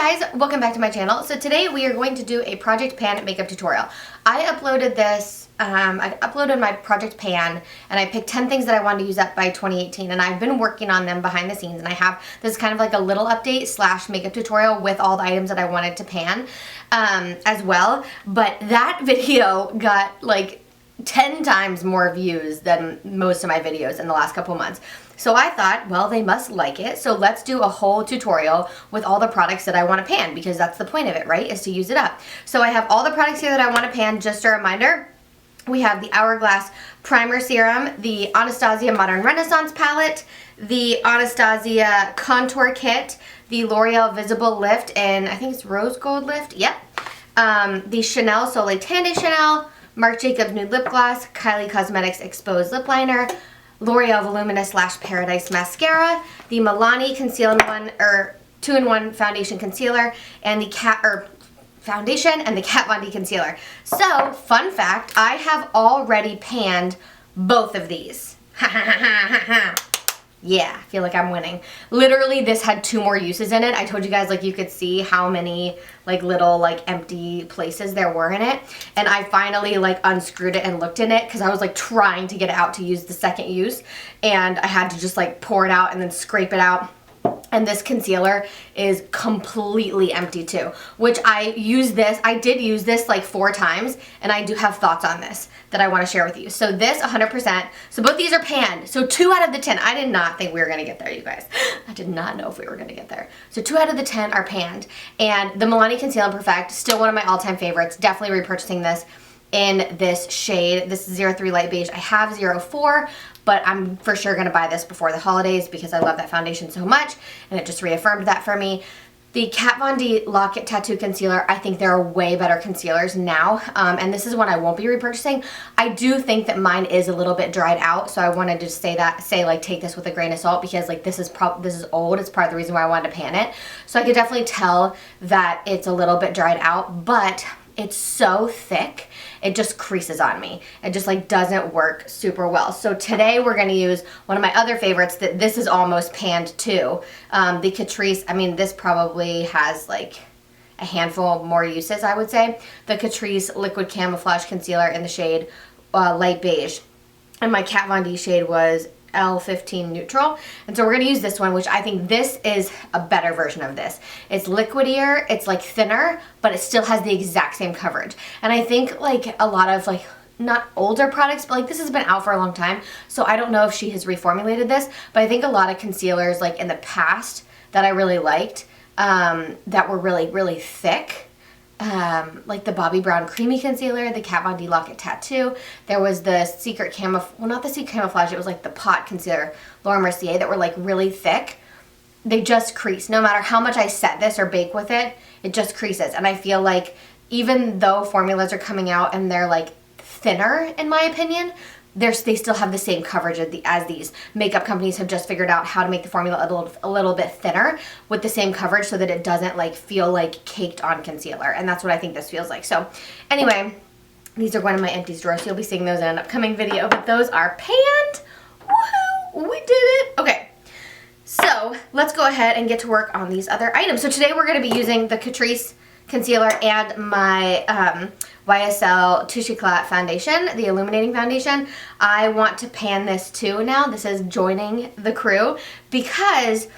Hey guys, welcome back to my channel. So today we are going to do a project pan makeup tutorial. I uploaded this, I uploaded my project pan and I picked 10 things that I wanted to use up by 2018 and I've been working on them behind the scenes and I have this kind of like a little update slash makeup tutorial with all the items that I wanted to pan as well. But that video got like 10 times more views than most of my videos in the last couple months. So I thought, well, they must like it, so let's do a whole tutorial with all the products that I want to pan, because that's the point of it, right, is to use it up. So I have all the products here that I want to pan. Just a reminder, we have the Hourglass Primer Serum, the Anastasia Modern Renaissance Palette, the Anastasia Contour Kit, the L'Oreal Visible Lift, and I think it's Rose Gold Lift, yep. The Chanel Soleil Tan Chanel, Marc Jacobs Nude Lip Gloss, Kylie Cosmetics Exposed Lip Liner, L'Oreal Voluminous Lash Paradise Mascara, the Milani Conceal in One or 2-in-1 Foundation Concealer, and the Foundation and the Kat Von D Concealer. So, fun fact, I have already panned both of these. Yeah, I feel like I'm winning. Literally, this had 2 more uses in it. I told you guys, like, you could see how many, like, little, like, empty places there were in it. And I finally, like, unscrewed it and looked in it because I was, like, trying to get it out to use the second use. And I had to just, like, pour it out and then scrape it out. And this concealer is completely empty too, which I did use this like 4 times, and I do have thoughts on this that I want to share with you. So this 100%, so both these are panned. So 2 out of the 10, I did not think we were going to get there, you guys. I did not know if we were going to get there. So 2 out of the 10 are panned. And the Milani Conceal and Perfect, still one of my all-time favorites. Definitely repurchasing this in this shade. This is 03 Light Beige. I have 04, but I'm for sure going to buy this before the holidays because I love that foundation so much, and it just reaffirmed that for me. The Kat Von D Locket Tattoo Concealer, I think there are way better concealers now, and this is one I won't be repurchasing. I do think that mine is a little bit dried out, so I wanted to say like take this with a grain of salt because like this is old. It's part of the reason why I wanted to pan it. So I could definitely tell that it's a little bit dried out, but it's so thick, it just creases on me. It just like doesn't work super well. So today we're gonna use one of my other favorites that this is almost panned too. The Catrice, I mean this probably has like a handful more uses I would say. The Catrice Liquid Camouflage Concealer in the shade Light Beige. And my Kat Von D shade was L15 Neutral. And so we're going to use this one, which I think this is a better version of this. It's liquidier, it's like thinner, but it still has the exact same coverage. And I think like a lot of like, not older products, but like this has been out for a long time, so I don't know if she has reformulated this, but I think a lot of concealers like in the past that I really liked that were really, really thick, like the Bobbi Brown Creamy Concealer, the Kat Von D Locket Tattoo. There was the Secret Camouflage, well not the Secret Camouflage, it was like the Pot Concealer, Laura Mercier, that were like really thick. They just crease. No matter how much I set this or bake with it, it just creases. And I feel like even though formulas are coming out and they're like thinner in my opinion, they still have the same coverage as these. Makeup companies have just figured out how to make the formula a little bit thinner with the same coverage so that it doesn't like feel like caked on concealer, and that's what I think this feels like. So anyway, these are one of my empties drawers, so you'll be seeing those in an upcoming video, but those are panned. Woohoo! We did it! Okay, so let's go ahead and get to work on these other items. So today we're going to be using the Catrice concealer and my YSL Touche Eclat foundation, the illuminating foundation. I want to pan this too now. This is joining the crew because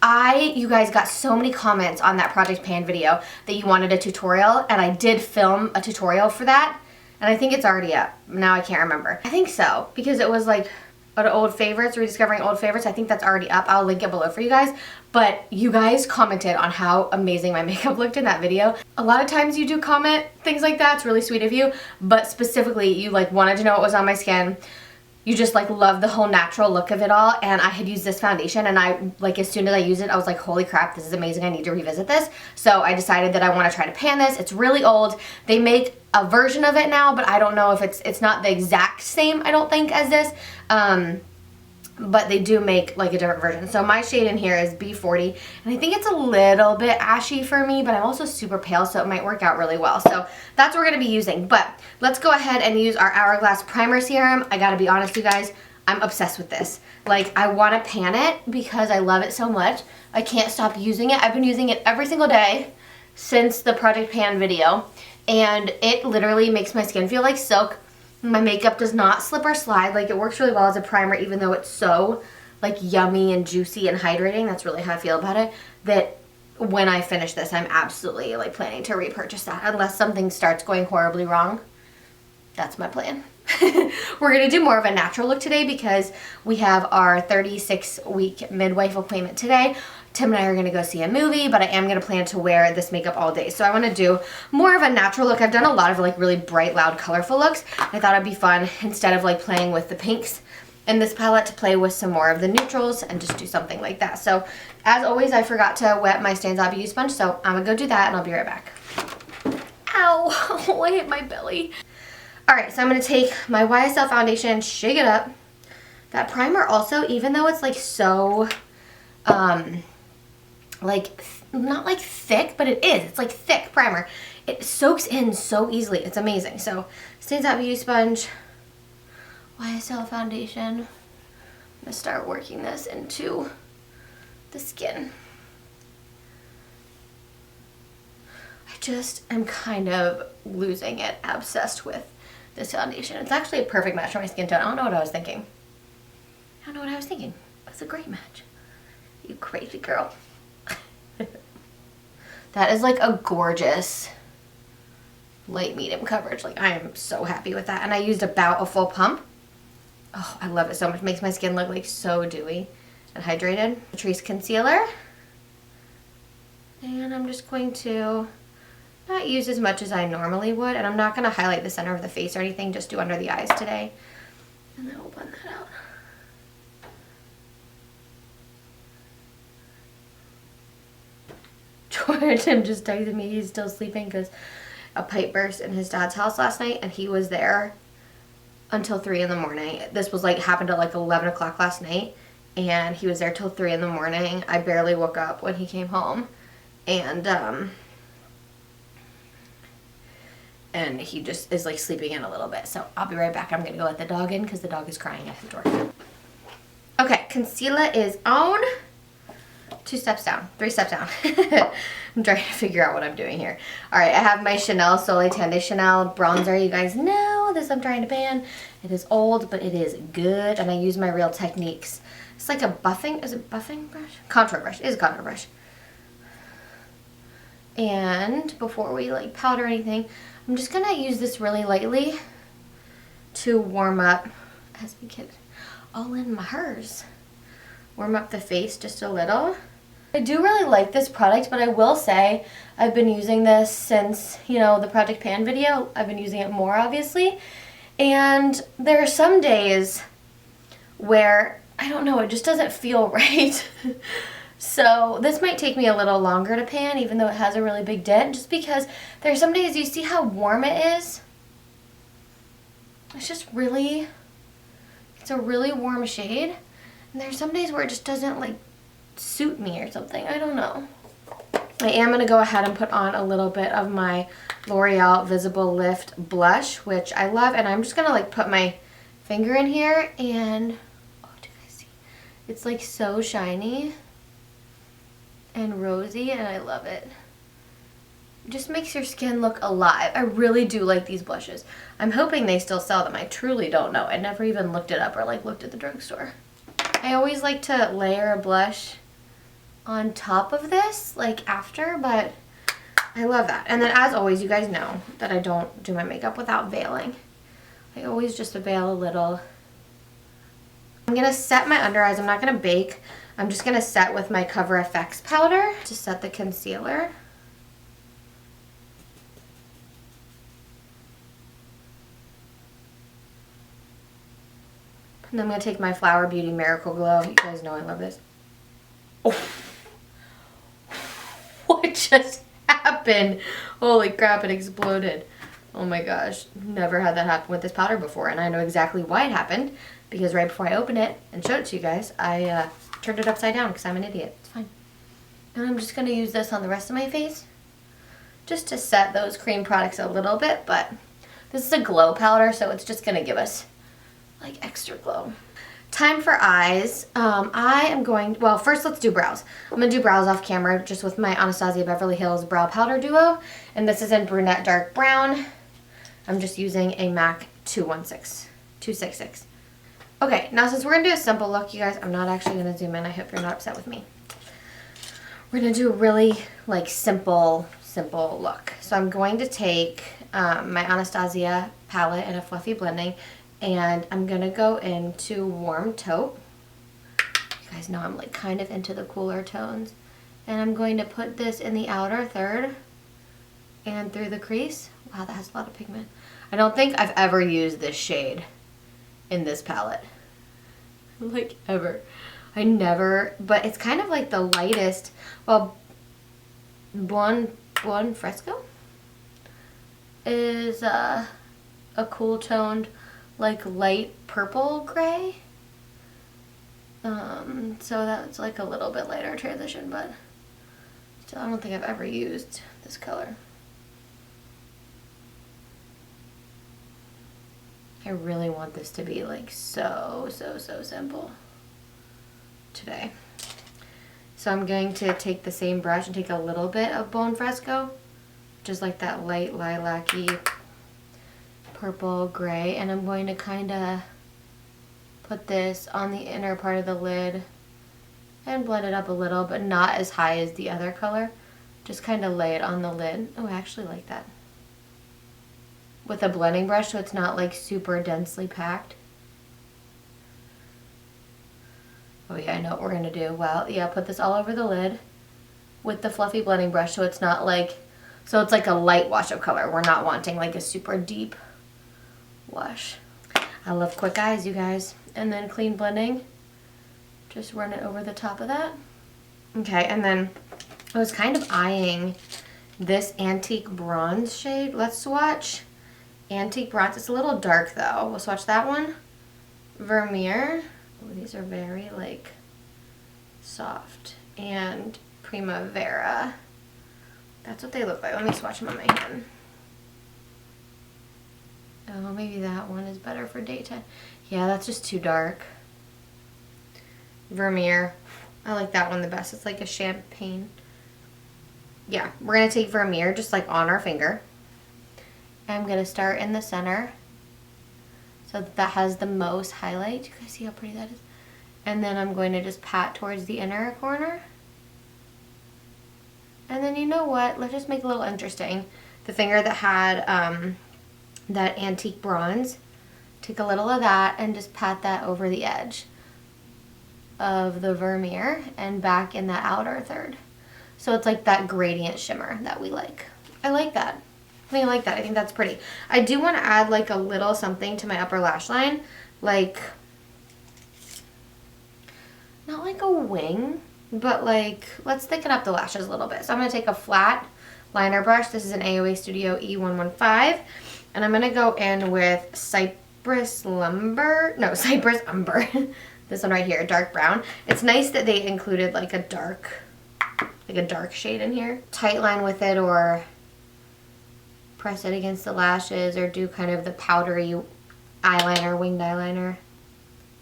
you guys got so many comments on that project pan video that you wanted a tutorial, and I did film a tutorial for that, and I think it's already up. Now I can't remember. I think so, because it was like old favorites, rediscovering old favorites. I think that's already up. I'll link it below for you guys. But you guys commented on how amazing my makeup looked in that video. A lot of times you do comment things like that. It's really sweet of you. But specifically, you like wanted to know what was on my skin. You just like love the whole natural look of it all, and I had used this foundation, and I like as soon as I used it I was like, holy crap, this is amazing, I need to revisit this. So I decided that I want to try to pan this. It's really old. They make a version of it now, but I don't know if it's not the exact same, I don't think, as this, but they do make like a different version. So my shade in here is B40, and I think it's a little bit ashy for me, but I'm also super pale, so it might work out really well. So that's what we're going to be using. But let's go ahead and use our Hourglass Primer Serum. I gotta be honest, you guys, I'm obsessed with this. Like, I want to pan it because I love it so much. I can't stop using it. I've been using it every single day since the Project Pan video, and it literally makes my skin feel like silk. My makeup does not slip or slide. Like, it works really well as a primer, even though it's so like yummy and juicy and hydrating. That's really how I feel about it. That when I finish this, I'm absolutely like planning to repurchase that unless something starts going horribly wrong. That's my plan. We're going to do more of a natural look today because we have our 36-week midwife appointment today. Tim and I are going to go see a movie, but I am going to plan to wear this makeup all day. So I want to do more of a natural look. I've done a lot of like really bright, loud, colorful looks. I thought it'd be fun instead of like playing with the pinks in this palette to play with some more of the neutrals and just do something like that. So as always, I forgot to wet my Stains Out Beauty sponge, so I'm going to go do that and I'll be right back. Ow, oh, I hit my belly. Alright, so I'm going to take my YSL foundation, shake it up. That primer also, even though it's like so, like, not like thick, but it is. It's like thick primer. It soaks in so easily. It's amazing. So, Stains Out Beauty sponge, YSL foundation. I'm going to start working this into the skin. I just am kind of losing it, obsessed with this foundation. It's actually a perfect match for my skin tone. I don't know what I was thinking. It's a great match. You crazy girl. That is like a gorgeous light medium coverage. Like, I am so happy with that. And I used about a full pump. Oh, I love it so much. It makes my skin look like so dewy and hydrated. Catrice concealer. And I'm just going to not use as much as I normally would. And I'm not going to highlight the center of the face or anything. Just do under the eyes today. And then we'll blend that out. Tim just texted me he's still sleeping because a pipe burst in his dad's house last night and he was there until 3 in the morning. This was like happened at like 11 o'clock last night and he was there till 3 in the morning. I barely woke up when he came home and he just is like sleeping in a little bit. So I'll be right back. I'm gonna go let the dog in because the dog is crying at the door. Okay, concealer is on. 2 steps down, 3 steps down. I'm trying to figure out what I'm doing here. Alright, I have my Chanel Soleil Tan de Chanel bronzer. You guys know this I'm trying to pan. It is old, but it is good. And I use my Real Techniques. It's like a buffing, is it buffing brush? Contour brush, it is a contour brush. And before we like powder anything, I'm just gonna use this really lightly to warm up as we get all in my hers. Warm up the face just a little. I do really like this product, but I will say I've been using this since, you know, the Project Pan video. I've been using it more, obviously. And there are some days where, I don't know, it just doesn't feel right. So this might take me a little longer to pan, even though it has a really big dent, just because there are some days, you see how warm it is? It's just really, it's a really warm shade. And there's some days where it just doesn't like suit me or something. I don't know. I am going to go ahead and put on a little bit of my L'Oreal Visible Lift blush, which I love. And I'm just going to like put my finger in here and, oh, do you guys see? It's like so shiny and rosy and I love it. It just makes your skin look alive. I really do like these blushes. I'm hoping they still sell them. I truly don't know. I never even looked it up or like looked at the drugstore. I always like to layer a blush on top of this, like after, but I love that. And then as always, you guys know that I don't do my makeup without veiling. I always just veil a little. I'm going to set my under eyes. I'm not going to bake. I'm just going to set with my Cover FX powder to set the concealer. And then I'm going to take my Flower Beauty Miracle Glow. You guys know I love this. Oh. What just happened? Holy crap, it exploded. Oh my gosh. Never had that happen with this powder before. And I know exactly why it happened. Because right before I opened it and showed it to you guys, I turned it upside down because I'm an idiot. It's fine. And I'm just going to use this on the rest of my face. Just to set those cream products a little bit. But this is a glow powder, so it's just going to give us like extra glow. Time for eyes. I am going, well, first let's do brows. I'm going to do brows off camera just with my Anastasia Beverly Hills Brow Powder Duo. And this is in Brunette Dark Brown. I'm just using a MAC 266. Okay, now since we're going to do a simple look, you guys, I'm not actually going to zoom in. I hope you're not upset with me. We're going to do a really, like, simple look. So I'm going to take my Anastasia palette in a fluffy blending, and I'm going to go into Warm Taupe. You guys know I'm like kind of into the cooler tones. And I'm going to put this in the outer third and through the crease. Wow, that has a lot of pigment. I don't think I've ever used this shade in this palette. Like, ever. I never, but it's kind of like the lightest, well, Buon Fresco is a cool toned, like light purple gray. So that's like a little bit lighter transition, but still I don't think I've ever used this color. I really want this to be like so simple today. So I'm going to take the same brush and take a little bit of Buon Fresco, just like that light lilac-y purple gray, and I'm going to kind of put this on the inner part of the lid and blend it up a little, but not as high as the other color. Just kind of lay it on the lid. Oh, I actually like that. With a blending brush so it's not like super densely packed. Oh yeah, I know what we're gonna do. Well, yeah, put this all over the lid with the fluffy blending brush so it's not like, so it's like a light wash of color. We're not wanting like a super deep wash. I love quick eyes, you guys. And then clean blending. Just run it over the top of that. Okay, and then I was kind of eyeing this Antique Bronze shade. Let's swatch Antique Bronze. It's a little dark though. We'll swatch that one. Vermeer. Oh, these are very like soft. And Primavera. That's what they look like. Let me swatch them on my hand. Oh, maybe that one is better for daytime. Yeah, that's just too dark. Vermeer. I like that one the best. It's like a champagne. Yeah, we're going to take Vermeer just like on our finger. I'm going to start in the center so that has the most highlight. You guys see how pretty that is? And then I'm going to just pat towards the inner corner. And then you know what? Let's just make it a little interesting. The finger that had that Antique Bronze, take a little of that and just pat that over the edge of the Vermeer and back in that outer third. So it's like that gradient shimmer that we like. I like that. I like that. I think that's pretty. I do want to add like a little something to my upper lash line. Like, not like a wing, but like, let's thicken up the lashes a little bit. So I'm going to take a flat liner brush. This is an AOA Studio E115. And I'm going to go in with Cypress Umber. This one right here, dark brown. It's nice that they included like a dark shade in here. Tight line with it or press it against the lashes or do kind of the powdery eyeliner, winged eyeliner.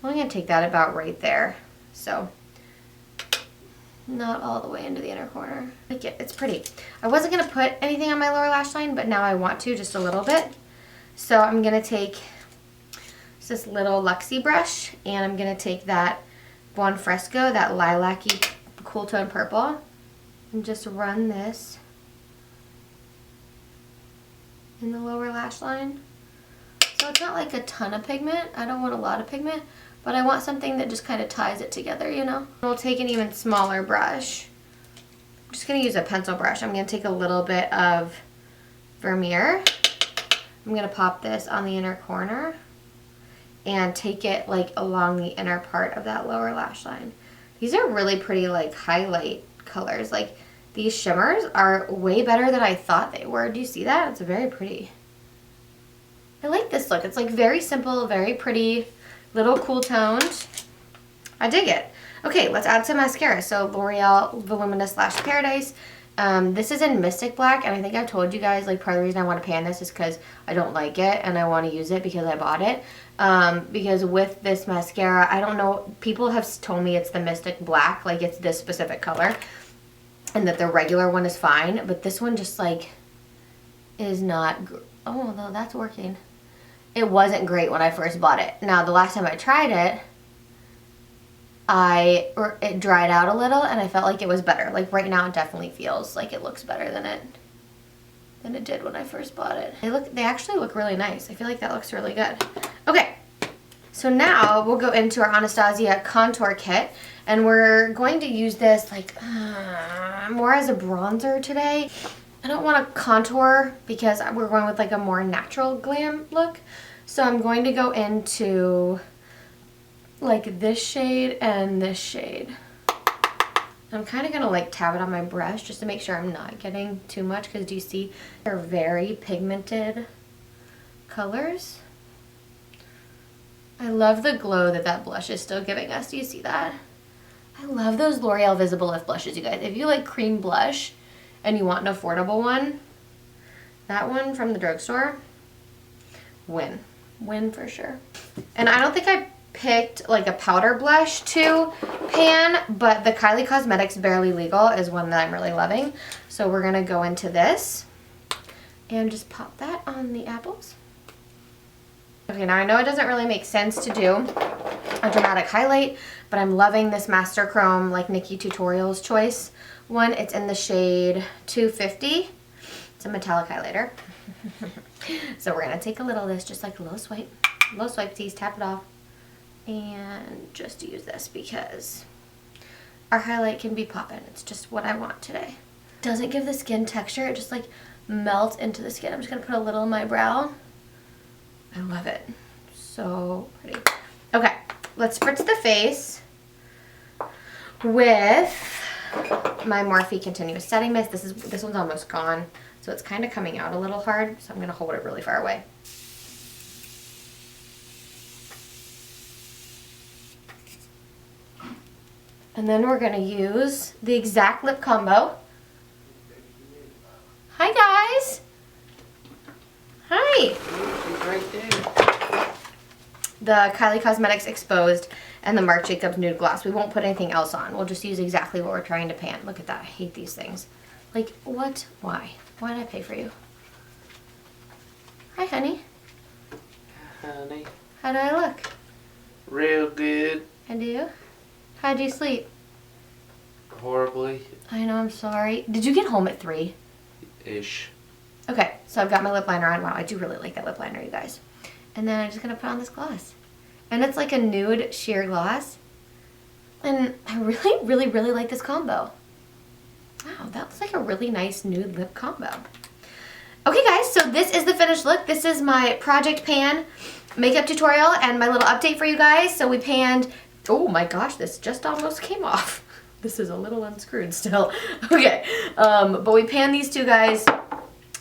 I'm going to take that about right there. So not all the way into the inner corner. I like it. It's pretty. I wasn't going to put anything on my lower lash line, but now I want to just a little bit. So I'm going to take this little Luxie brush, and I'm going to take that Buon Fresco, that lilac-y cool tone purple, and just run this in the lower lash line. So it's not like a ton of pigment. I don't want a lot of pigment, but I want something that just kind of ties it together, you know? We'll take an even smaller brush. I'm just going to use a pencil brush. I'm going to take a little bit of Vermeer. I'm going to pop this on the inner corner and take it like along the inner part of that lower lash line. These are really pretty like highlight colors. Like these shimmers are way better than I thought they were. Do you see that? It's very pretty. I like this look. It's like very simple, very pretty, little cool toned. I dig it. Okay, let's add some mascara. So L'Oreal Voluminous Lash Paradise This is in Mystic Black, and I think I've told you guys, like, part of the reason I want to pan this is because I don't like it, and I want to use it because I bought it. Because with this mascara, I don't know, people have told me it's the Mystic Black, like, it's this specific color, and that the regular one is fine, but this one just, like, is not, oh, no, that's working. It wasn't great when I first bought it. Now, the last time I tried it, it dried out a little, and I felt like it was better. Like, right now it definitely feels like it looks better than it did when I first bought it. They actually look really nice. I feel like that looks really good. Okay, so now we'll go into our Anastasia Contour Kit, and we're going to use this like more as a bronzer today. I don't want to contour because we're going with like a more natural glam look. So I'm going to go into like this shade and this shade. I'm kind of going to like tap it on my brush just to make sure I'm not getting too much, because do you see they're very pigmented colors. I love the glow that blush is still giving us. Do you see that? I love those L'Oreal Visible Lift blushes, you guys. If you like cream blush and you want an affordable one, that one from the drugstore, win for sure. And I don't think I picked like a powder blush to pan, but the Kylie Cosmetics Barely Legal is one that I'm really loving. So we're gonna go into this and just pop that on the apples. Okay, now I know it doesn't really make sense to do a dramatic highlight, but I'm loving this Master Chrome like Nikki Tutorials choice one. It's in the shade 250. It's a metallic highlighter. So we're gonna take a little of this, just like a little swipe tease, tap it off, and just use this because our highlight can be poppin'. It's just what I want today. Doesn't give the skin texture, it just like melts into the skin. I'm just gonna put a little on my brow. I love it. So pretty. Okay, let's spritz the face with my Morphe Continuous Setting Mist. This one's almost gone, so it's kind of coming out a little hard, so I'm gonna hold it really far away. And then we're gonna use the exact lip combo. Hi guys. Hi. She's right there. The Kylie Cosmetics Exposed and the Marc Jacobs Nude Gloss. We won't put anything else on. We'll just use exactly what we're trying to pan. Look at that. I hate these things. Like, what? Why? Why did I pay for you? Hi, honey. Honey. How do I look? Real good. I do? How'd you sleep? Horribly. I know, I'm sorry. Did you get home at 3? Ish. Okay, so I've got my lip liner on. Wow, I do really like that lip liner, you guys. And then I'm just going to put on this gloss. And it's like a nude sheer gloss. And I really, really, really like this combo. Wow, that looks like a really nice nude lip combo. Okay, guys, so this is the finished look. This is my Project Pan makeup tutorial and my little update for you guys. So we panned... Oh my gosh, this just almost came off. This is a little unscrewed still. Okay, but we panned these two guys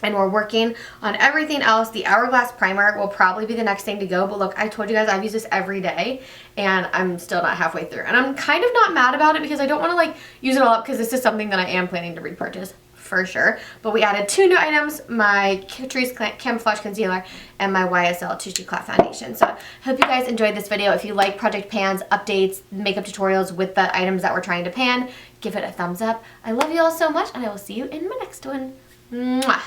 and we're working on everything else. The Hourglass primer will probably be the next thing to go, but look, I told you guys I've used this every day and I'm still not halfway through. And I'm kind of not mad about it because I don't want to like use it all up, because this is something that I am planning to repurchase for sure. But we added 2 new items, my Catrice Camouflage Concealer and my YSL Touche Eclat Foundation. So I hope you guys enjoyed this video. If you like Project Pan's updates, makeup tutorials with the items that we're trying to pan, give it a thumbs up. I love you all so much, and I will see you in my next one. Mwah!